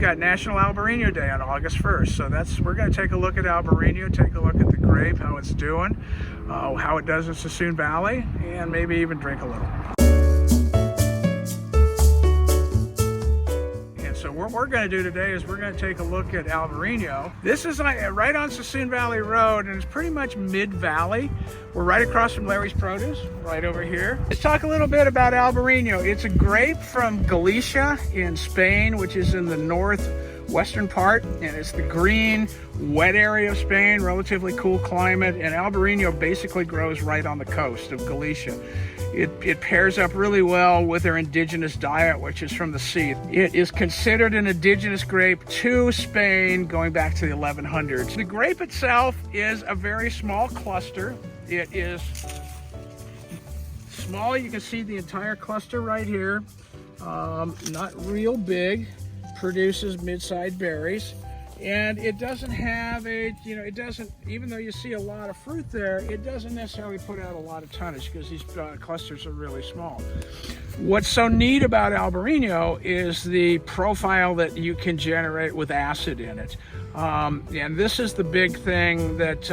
Got National Albariño Day on August 1st, so we're going to take a look at Albariño, take a look at the grape, how it's doing, how it does in Suisun Valley, and maybe even drink a little. And so what we're going to do today is we're going to take a look at Albariño. This is right on Suisun Valley Road, and it's pretty much mid-valley. We're right across from Larry's Produce, right over here. Let's talk a little bit about Albariño. It's a grape from Galicia in Spain, which is in the northwestern part, and it's the green, wet area of Spain, relatively cool climate, and Albariño basically grows right on the coast of Galicia. It pairs up really well with their indigenous diet, which is from the sea. It is considered an indigenous grape to Spain going back to the 1100s. The grape itself is a very small cluster. It is small. You can see the entire cluster right here. Not real big. Produces mid-sized berries. And it doesn't have even though you see a lot of fruit there, it doesn't necessarily put out a lot of tonnage because these clusters are really small. What's so neat about Albariño is the profile that you can generate with acid in it. And this is the big thing that,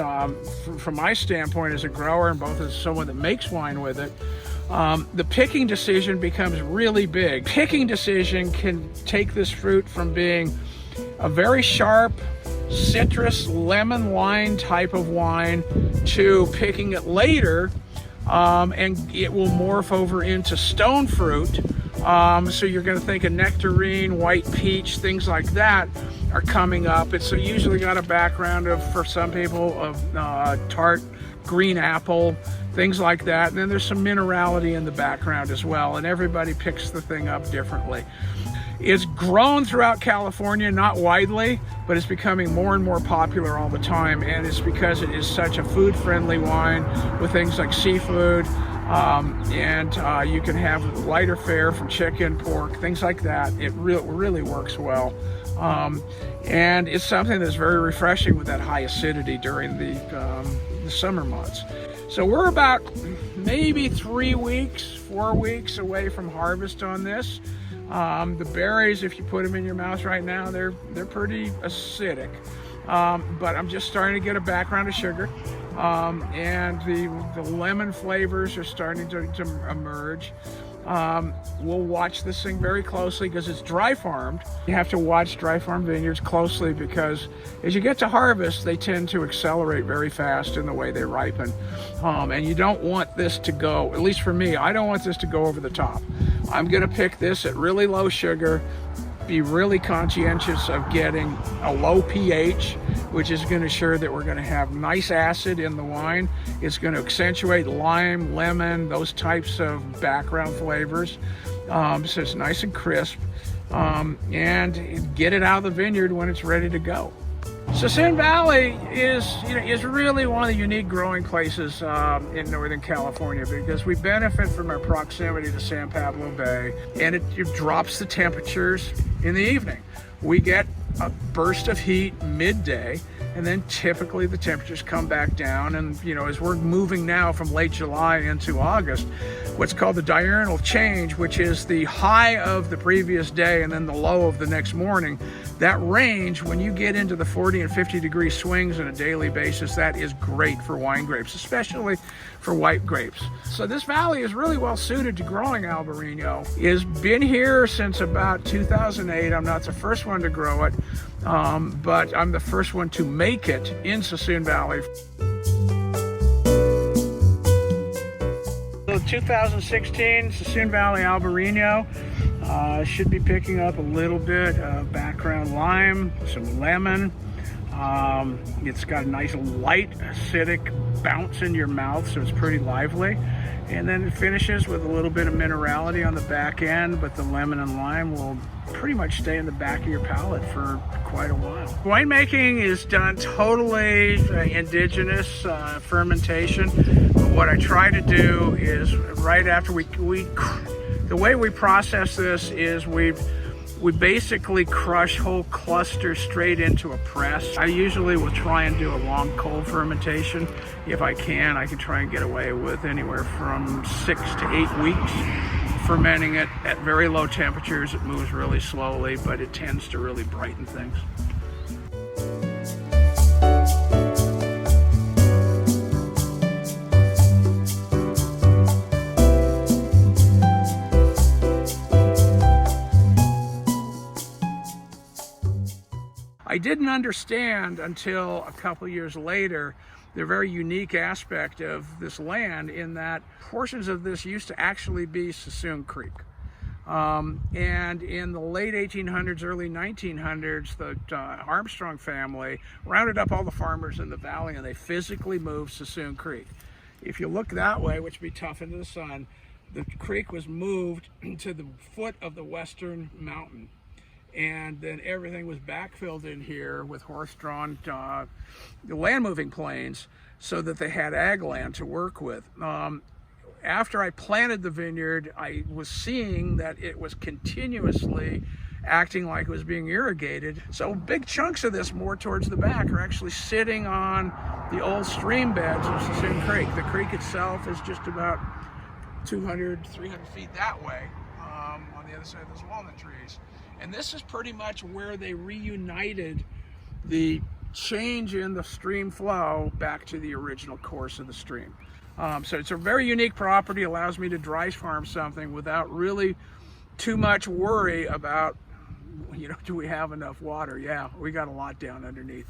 from my standpoint as a grower and both as someone that makes wine with it, the picking decision becomes really big. Picking decision can take this fruit from being a very sharp citrus lemon wine type of wine to picking it later, and it will morph over into stone fruit. So you're going to think a nectarine, white peach, things like that are coming up. It's usually got a background of, for some people, of tart green apple, things like that. And then there's some minerality in the background as well, and everybody picks the thing up differently. It's grown throughout California, not widely, but it's becoming more and more popular all the time, and it's because it is such a food-friendly wine with things like seafood, and you can have lighter fare from chicken, pork, things like that. It really works well, and it's something that's very refreshing with that high acidity during the summer months. So we're about maybe 3 weeks, 4 weeks away from harvest on this. The berries, if you put them in your mouth right now, they're pretty acidic, but I'm just starting to get a background of sugar, and the lemon flavors are starting to emerge. We'll watch this thing very closely because it's dry farmed. You have to watch dry farm vineyards closely because as you get to harvest, they tend to accelerate very fast in the way they ripen. And you don't want this to go, at least for me, I don't want this to go over the top. I'm gonna pick this at really low sugar, be really conscientious of getting a low pH, which is going to ensure that we're going to have nice acid in the wine. It's going to accentuate lime, lemon, those types of background flavors. So it's nice and crisp, and get it out of the vineyard when it's ready to go. Suisun Valley is really one of the unique growing places in Northern California because we benefit from our proximity to San Pablo Bay, and it drops the temperatures in the evening. We get a burst of heat midday, and then typically the temperatures come back down, and as we're moving now from late July into August, what's called the diurnal change, which is the high of the previous day and then the low of the next morning, that range, when you get into the 40 and 50 degree swings on a daily basis, that is great for wine grapes, especially for white grapes. So this valley is really well suited to growing Albariño. It's been here since about 2008. I'm not the first one to grow it, but I'm the first one to make it in Suisun Valley. So 2016 Suisun Valley Albariño. Should be picking up a little bit of background lime, some lemon. It's got a nice light acidic bounce in your mouth, so it's pretty lively. And then it finishes with a little bit of minerality on the back end, but the lemon and lime will pretty much stay in the back of your palate for quite a while. Winemaking is done totally indigenous fermentation. But what I try to do is right after the way we process this is we basically crush whole clusters straight into a press. I usually will try and do a long cold fermentation. If I can try and get away with anywhere from 6 to 8 weeks fermenting it at very low temperatures. It moves really slowly, but it tends to really brighten things. I didn't understand until a couple years later the very unique aspect of this land, in that portions of this used to actually be Suisun Creek. And in the late 1800s, early 1900s, the Armstrong family rounded up all the farmers in the valley and they physically moved Suisun Creek. If you look that way, which would be tough into the sun, the creek was moved to the foot of the western mountain. And then everything was backfilled in here with horse-drawn land-moving planes so that they had ag land to work with. After I planted the vineyard, I was seeing that it was continuously acting like it was being irrigated. So big chunks of this, more towards the back, are actually sitting on the old stream beds of Suisun Creek. The creek itself is just about 200, 300 feet that way on the other side of those walnut trees. And this is pretty much where they reunited the change in the stream flow back to the original course of the stream. So it's a very unique property, allows me to dry farm something without really too much worry about, do we have enough water? Yeah, we got a lot down underneath.